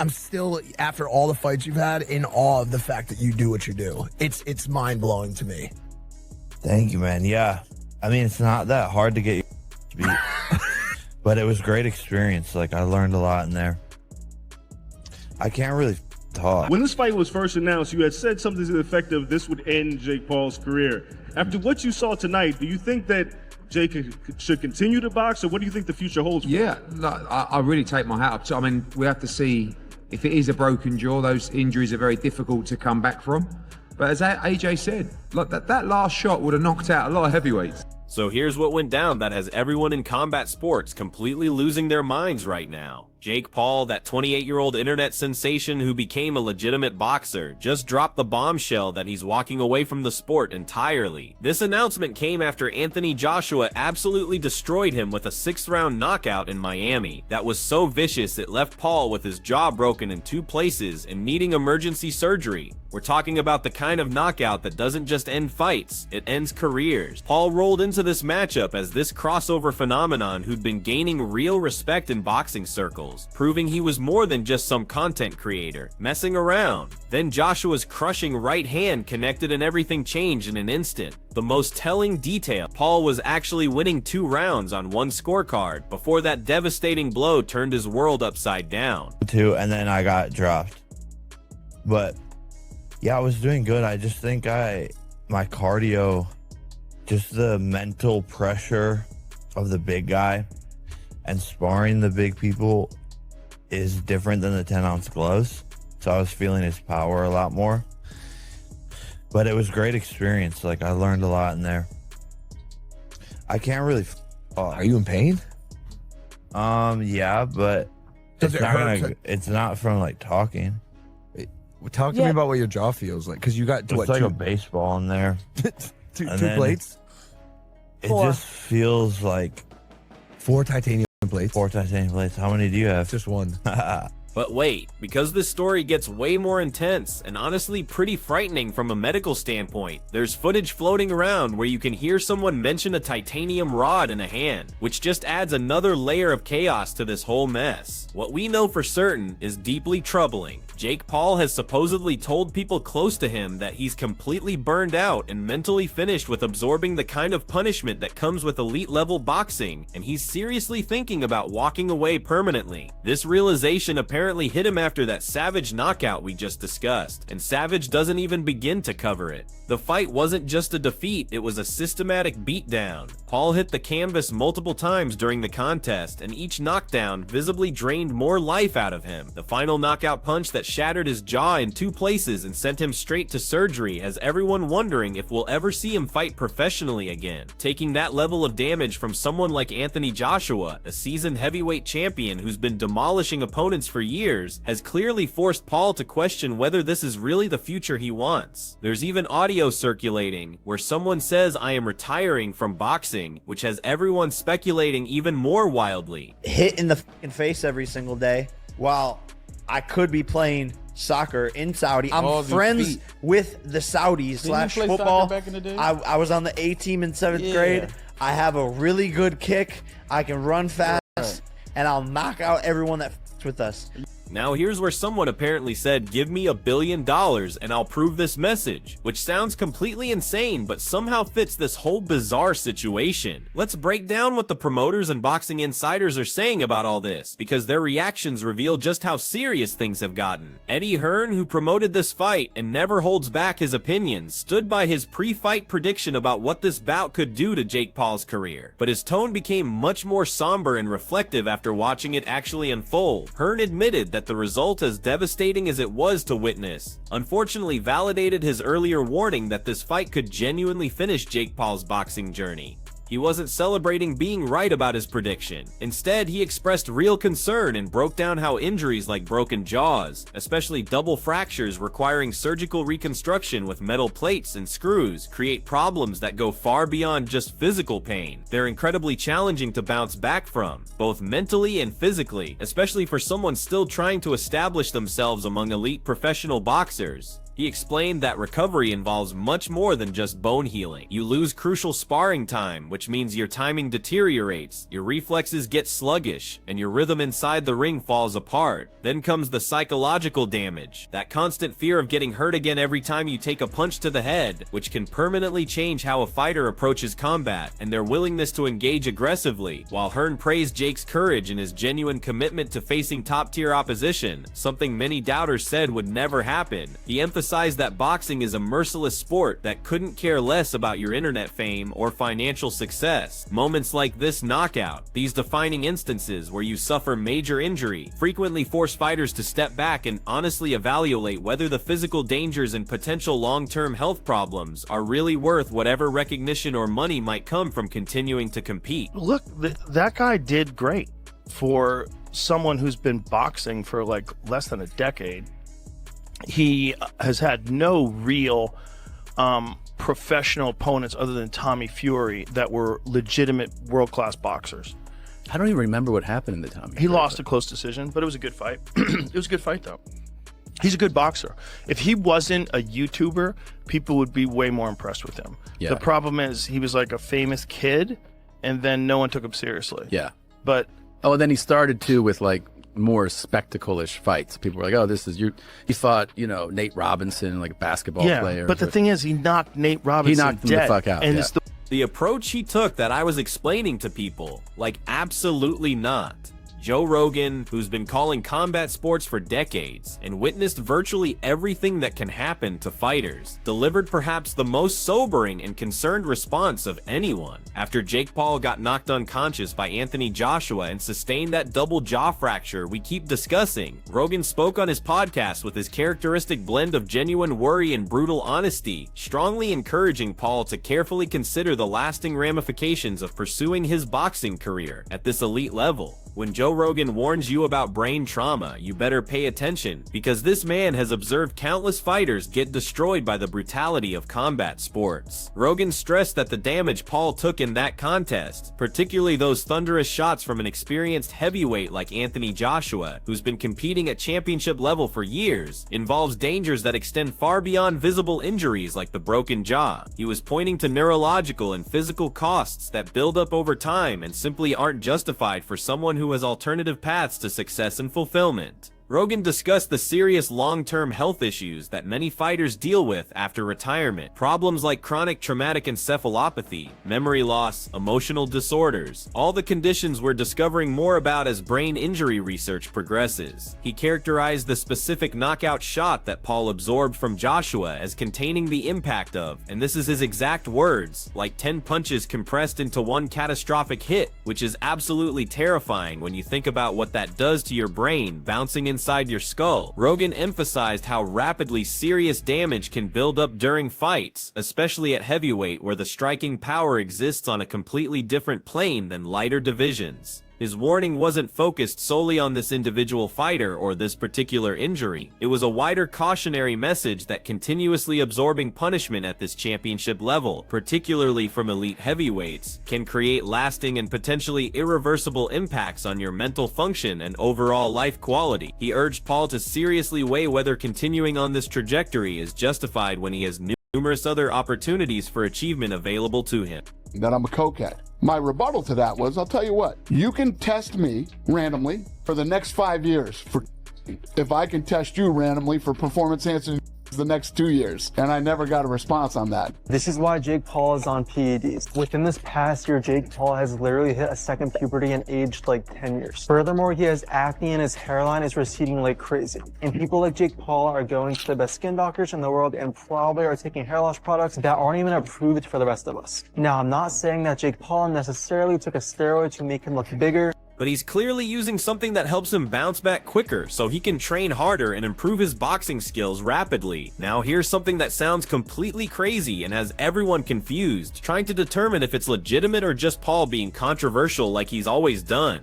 I'm still, after all the fights you've had, in awe of the fact that you do what you do. It's mind-blowing to me. Thank you, man. Yeah. I mean, it's not that hard to get your beat, but it was a great experience. Like, I learned a lot in there. I can't really talk. When this fight was first announced, you had said something to the effect of this would end Jake Paul's career. After what you saw tonight, do you think that Jake should continue to box, or what do you think the future holds for him? Yeah, I really take my hat off. I mean, we have to see if it is a broken jaw. Those injuries are very difficult to come back from. But as AJ said, like that last shot would have knocked out a lot of heavyweights. So here's what went down that has everyone in combat sports completely losing their minds right now. Jake Paul, that 28-year-old internet sensation who became a legitimate boxer, just dropped the bombshell that he's walking away from the sport entirely. This announcement came after Anthony Joshua absolutely destroyed him with a 6th-round knockout in Miami that was so vicious it left Paul with his jaw broken in 2 places and needing emergency surgery. We're talking about the kind of knockout that doesn't just end fights, it ends careers. Paul rolled into this matchup as this crossover phenomenon who'd been gaining real respect in boxing circles, proving he was more than just some content creator, messing around. Then Joshua's crushing right hand connected and everything changed in an instant. The most telling detail, Paul was actually winning 2 rounds on 1 scorecard before that devastating blow turned his world upside down. 2, and then I got dropped. But yeah, I was doing good. I just think my cardio, just the mental pressure of the big guy and sparring the big people is different than the 10-ounce gloves. So I was feeling his power a lot more. But it was a great experience. Like, I learned a lot in there. I can't really Are you in pain? Yeah, but it's not from like talking. Talk to me about what your jaw feels like, because you got It's like a baseball in there. two then plates? It just feels like 4 titanium plates. 4 titanium plates. How many do you have? Just 1. But wait, because this story gets way more intense and honestly pretty frightening from a medical standpoint, there's footage floating around where you can hear someone mention a titanium rod in a hand, which just adds another layer of chaos to this whole mess. What we know for certain is deeply troubling. Jake Paul has supposedly told people close to him that he's completely burned out and mentally finished with absorbing the kind of punishment that comes with elite-level boxing, and he's seriously thinking about walking away permanently. This realization apparently hit him after that Savage knockout we just discussed, and Savage doesn't even begin to cover it. The fight wasn't just a defeat, it was a systematic beatdown. Paul hit the canvas multiple times during the contest, and each knockdown visibly drained more life out of him. The final knockout punch that shattered his jaw in 2 places and sent him straight to surgery has everyone wondering if we'll ever see him fight professionally again. Taking that level of damage from someone like Anthony Joshua, a seasoned heavyweight champion who's been demolishing opponents for years, has clearly forced Paul to question whether this is really the future he wants. There's even audio circulating where someone says, "I am retiring from boxing," which has everyone speculating even more wildly. Hit in the fucking face every single day while I could be playing soccer in Saudi. I'm friends with the Saudis slash football. Back in the day? I was on the A team in 7th grade. I have a really good kick. I can run fast, and I'll knock out everyone that f***s with us. Now here's where someone apparently said, "Give me $1 billion and I'll prove this message," which sounds completely insane but somehow fits this whole bizarre situation. Let's break down what the promoters and boxing insiders are saying about all this, because their reactions reveal just how serious things have gotten. Eddie Hearn, who promoted this fight and never holds back his opinions, stood by his pre-fight prediction about what this bout could do to Jake Paul's career, but his tone became much more somber and reflective after watching it actually unfold. Hearn admitted that the result, as devastating as it was to witness, unfortunately validated his earlier warning that this fight could genuinely finish Jake Paul's boxing journey. He wasn't celebrating being right about his prediction. Instead, he expressed real concern and broke down how injuries like broken jaws, especially double fractures requiring surgical reconstruction with metal plates and screws, create problems that go far beyond just physical pain. They're incredibly challenging to bounce back from, both mentally and physically, especially for someone still trying to establish themselves among elite professional boxers. He explained that recovery involves much more than just bone healing. You lose crucial sparring time, which means your timing deteriorates, your reflexes get sluggish, and your rhythm inside the ring falls apart. Then comes the psychological damage, that constant fear of getting hurt again every time you take a punch to the head, which can permanently change how a fighter approaches combat and their willingness to engage aggressively. While Hearn praised Jake's courage and his genuine commitment to facing top-tier opposition, something many doubters said would never happen, he emphasized that boxing is a merciless sport that couldn't care less about your internet fame or financial success. Moments like this knockout, these defining instances where you suffer major injury, frequently force fighters to step back and honestly evaluate whether the physical dangers and potential long-term health problems are really worth whatever recognition or money might come from continuing to compete. Look, that guy did great for someone who's been boxing for like less than a decade. He has had no real professional opponents other than Tommy Fury that were legitimate world-class boxers. I don't even remember what happened in the Tommy. He lost a close decision, but it was a good fight. It was a good fight, though. He's a good boxer. If he wasn't a YouTuber, people would be way more impressed with him. Yeah. The problem is he was like a famous kid, and then no one took him seriously. Yeah. But and then he started too with like more spectacle-ish fights. People were like, "Oh, this is you." He fought, Nate Robinson, like a basketball player. But the thing is, he knocked Nate Robinson. He knocked him the fuck out. And yeah. it's The approach he took that I was explaining to people, like absolutely not. Joe Rogan, who's been calling combat sports for decades and witnessed virtually everything that can happen to fighters, delivered perhaps the most sobering and concerned response of anyone. After Jake Paul got knocked unconscious by Anthony Joshua and sustained that double jaw fracture we keep discussing, Rogan spoke on his podcast with his characteristic blend of genuine worry and brutal honesty, strongly encouraging Paul to carefully consider the lasting ramifications of pursuing his boxing career at this elite level. When Joe Rogan warns you about brain trauma, you better pay attention, because this man has observed countless fighters get destroyed by the brutality of combat sports. Rogan stressed that the damage Paul took in that contest, particularly those thunderous shots from an experienced heavyweight like Anthony Joshua, who's been competing at championship level for years, involves dangers that extend far beyond visible injuries like the broken jaw. He was pointing to neurological and physical costs that build up over time and simply aren't justified for someone who has alternative paths to success and fulfillment. Rogan discussed the serious long-term health issues that many fighters deal with after retirement. Problems like chronic traumatic encephalopathy, memory loss, emotional disorders, all the conditions we're discovering more about as brain injury research progresses. He characterized the specific knockout shot that Paul absorbed from Joshua as containing the impact of, and this is his exact words, like 10 punches compressed into one catastrophic hit, which is absolutely terrifying when you think about what that does to your brain bouncing inside your skull. Rogan emphasized how rapidly serious damage can build up during fights, especially at heavyweight where the striking power exists on a completely different plane than lighter divisions. His warning wasn't focused solely on this individual fighter or this particular injury. It was a wider cautionary message that continuously absorbing punishment at this championship level, particularly from elite heavyweights, can create lasting and potentially irreversible impacts on your mental function and overall life quality. He urged Paul to seriously weigh whether continuing on this trajectory is justified when he has numerous other opportunities for achievement available to him. That I'm a cokehead. My rebuttal to that was, I'll tell you what, you can test me randomly for the next 5 years if I can test you randomly for performance enhancing the next 2 years, and I never got a response on that. This is why Jake Paul is on PEDs. Within this past year, Jake Paul has literally hit a second puberty and aged like 10 years. Furthermore, he has acne and his hairline is receding like crazy. And people like Jake Paul are going to the best skin doctors in the world and probably are taking hair loss products that aren't even approved for the rest of us. Now, I'm not saying that Jake Paul necessarily took a steroid to make him look bigger, but he's clearly using something that helps him bounce back quicker so he can train harder and improve his boxing skills rapidly. Now here's something that sounds completely crazy and has everyone confused, trying to determine if it's legitimate or just Paul being controversial like he's always done.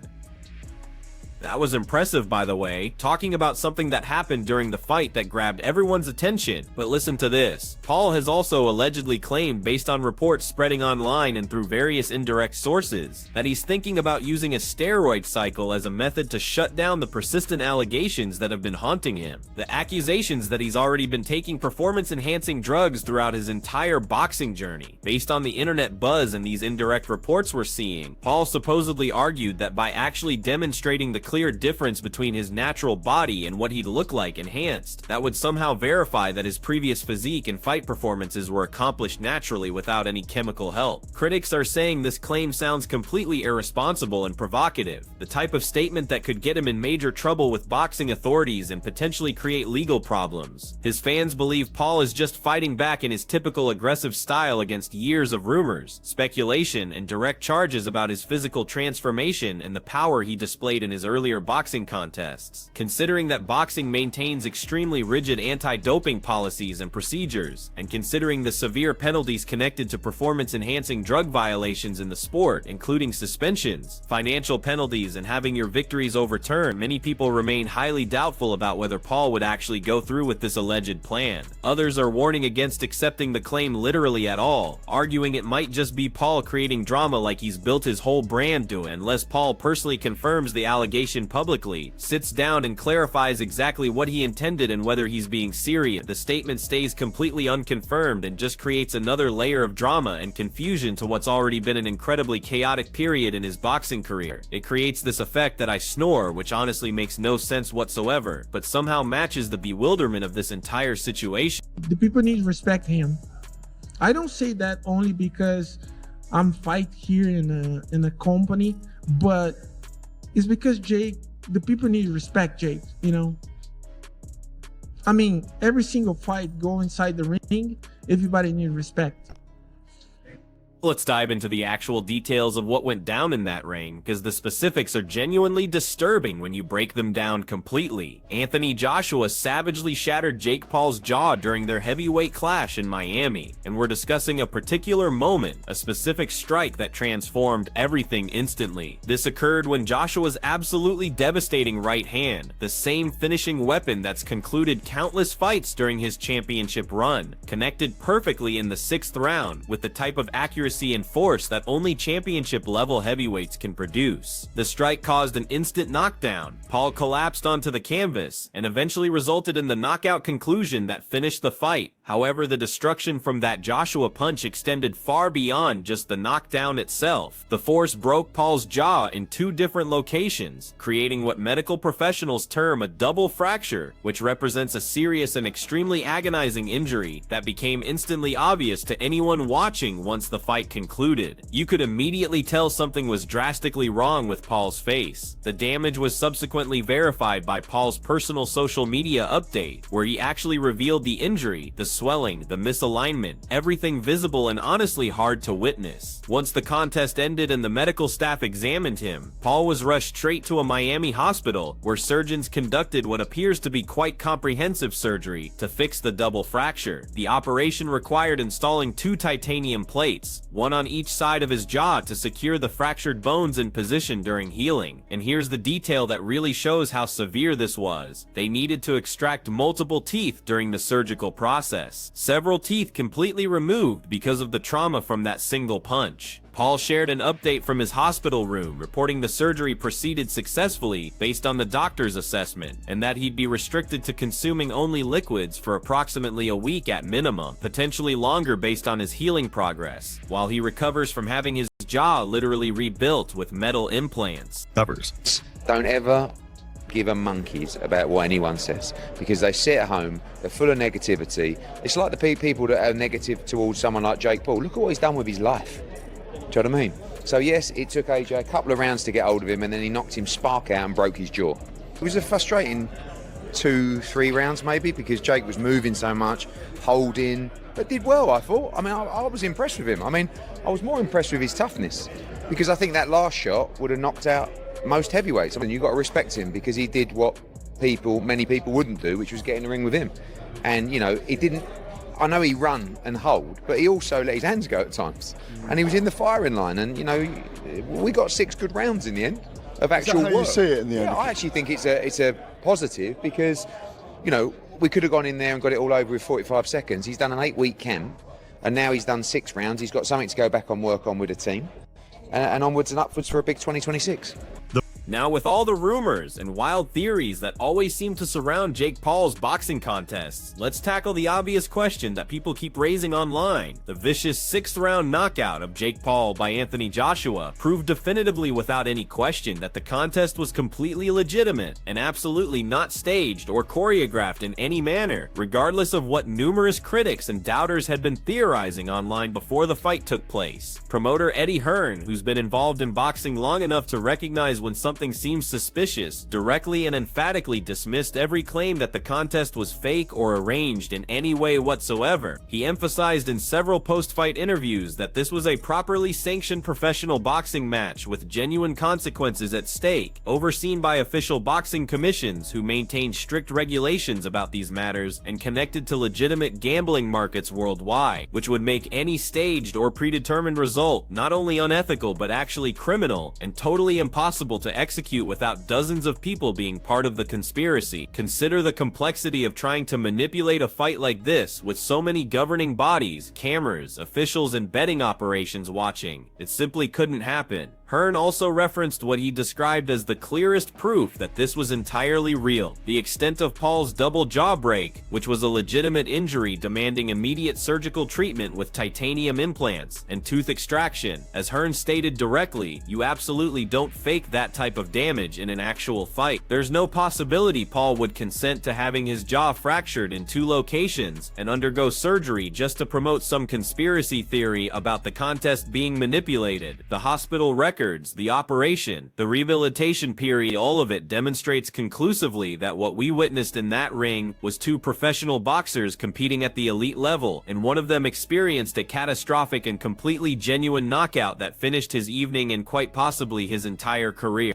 That was impressive, by the way, talking about something that happened during the fight that grabbed everyone's attention. But listen to this. Paul has also allegedly claimed, based on reports spreading online and through various indirect sources, that he's thinking about using a steroid cycle as a method to shut down the persistent allegations that have been haunting him. The accusations that he's already been taking performance-enhancing drugs throughout his entire boxing journey. Based on the internet buzz and these indirect reports we're seeing, Paul supposedly argued that by actually demonstrating the clear difference between his natural body and what he'd look like enhanced, that would somehow verify that his previous physique and fight performances were accomplished naturally without any chemical help. Critics are saying this claim sounds completely irresponsible and provocative, the type of statement that could get him in major trouble with boxing authorities and potentially create legal problems. His fans believe Paul is just fighting back in his typical aggressive style against years of rumors, speculation, and direct charges about his physical transformation and the power he displayed in his earlier boxing contests. Considering that boxing maintains extremely rigid anti-doping policies and procedures, and considering the severe penalties connected to performance-enhancing drug violations in the sport, including suspensions, financial penalties, and having your victories overturned, many people remain highly doubtful about whether Paul would actually go through with this alleged plan. Others are warning against accepting the claim literally at all, arguing it might just be Paul creating drama like he's built his whole brand doing, unless Paul personally confirms the allegation publicly, sits down and clarifies exactly what he intended and whether he's being serious. The statement stays completely unconfirmed and just creates another layer of drama and confusion to what's already been an incredibly chaotic period in his boxing career. It creates this effect that I snore, which honestly makes no sense whatsoever, but somehow matches the bewilderment of this entire situation. The people need to respect him. I don't say that only because I'm fight here in a company, but it's because Jake, the people need to respect Jake, you know? I mean, every single fight go inside the ring, everybody need respect. Let's dive into the actual details of what went down in that ring, because the specifics are genuinely disturbing when you break them down completely. Anthony Joshua savagely shattered Jake Paul's jaw during their heavyweight clash in Miami, and we're discussing a particular moment, a specific strike that transformed everything instantly. This occurred when Joshua's absolutely devastating right hand, the same finishing weapon that's concluded countless fights during his championship run, connected perfectly in the 6th round with the type of accuracy and force that only championship-level heavyweights can produce. The strike caused an instant knockdown. Paul collapsed onto the canvas and eventually resulted in the knockout conclusion that finished the fight. However, the destruction from that Joshua punch extended far beyond just the knockdown itself. The force broke Paul's jaw in 2 different locations, creating what medical professionals term a double fracture, which represents a serious and extremely agonizing injury that became instantly obvious to anyone watching once the fight concluded. You could immediately tell something was drastically wrong with Paul's face. The damage was subsequently verified by Paul's personal social media update, where he actually revealed the injury, the swelling, the misalignment, everything visible and honestly hard to witness. Once the contest ended and the medical staff examined him, Paul was rushed straight to a Miami hospital where surgeons conducted what appears to be quite comprehensive surgery to fix the double fracture. The operation required installing 2 titanium plates, one on each side of his jaw to secure the fractured bones in position during healing. And here's the detail that really shows how severe this was. They needed to extract multiple teeth during the surgical process. Several teeth completely removed because of the trauma from that single punch. Paul shared an update from his hospital room, reporting the surgery proceeded successfully based on the doctor's assessment, and that he'd be restricted to consuming only liquids for approximately a week at minimum, potentially longer based on his healing progress, while he recovers from having his jaw literally rebuilt with metal implants. Don't ever give a monkeys about what anyone says, because they sit at home, they're full of negativity. It's like the people that are negative towards someone like Jake Paul. Look at what he's done with his life. Do you know what I mean? So yes, it took AJ a couple of rounds to get hold of him, and then he knocked him spark out and broke his jaw. It was a frustrating 2-3 rounds maybe, because Jake was moving so much, holding, but did well, I thought. I mean, I was impressed with him. I mean, I was more impressed with his toughness, because I think that last shot would have knocked out most heavyweights. I mean, you've got to respect him, because he did what many people wouldn't do, which was get in the ring with him. And, you know, he didn't, I know he run and hold, but he also let his hands go at times. And he was in the firing line, and, you know, we got 6 good rounds in the end. of actual how you work. see it in the Yeah, end? I actually think it's a positive because, you know, we could have gone in there and got it all over with 45 seconds. He's done an 8-week camp, and now he's done 6 rounds. He's got something to go back on work on with a team, and onwards and upwards for a big 2026. Now, with all the rumors and wild theories that always seem to surround Jake Paul's boxing contests, let's tackle the obvious question that people keep raising online. The vicious 6th-round knockout of Jake Paul by Anthony Joshua proved definitively without any question that the contest was completely legitimate and absolutely not staged or choreographed in any manner, regardless of what numerous critics and doubters had been theorizing online before the fight took place. Promoter Eddie Hearn, who's been involved in boxing long enough to recognize when something seems suspicious, directly and emphatically dismissed every claim that the contest was fake or arranged in any way whatsoever. He emphasized in several post-fight interviews that this was a properly sanctioned professional boxing match with genuine consequences at stake, overseen by official boxing commissions who maintain strict regulations about these matters and connected to legitimate gambling markets worldwide, which would make any staged or predetermined result not only unethical but actually criminal and totally impossible to execute without dozens of people being part of the conspiracy. Consider the complexity of trying to manipulate a fight like this with so many governing bodies, cameras, officials, and betting operations watching. It simply couldn't happen. Hearn also referenced what he described as the clearest proof that this was entirely real: the extent of Paul's double jaw break, which was a legitimate injury demanding immediate surgical treatment with titanium implants and tooth extraction. As Hearn stated directly, you absolutely don't fake that type of damage in an actual fight. There's no possibility Paul would consent to having his jaw fractured in 2 locations and undergo surgery just to promote some conspiracy theory about the contest being manipulated. The hospital records, the operation, the rehabilitation period, all of it demonstrates conclusively that what we witnessed in that ring was 2 professional boxers competing at the elite level, and one of them experienced a catastrophic and completely genuine knockout that finished his evening and quite possibly his entire career.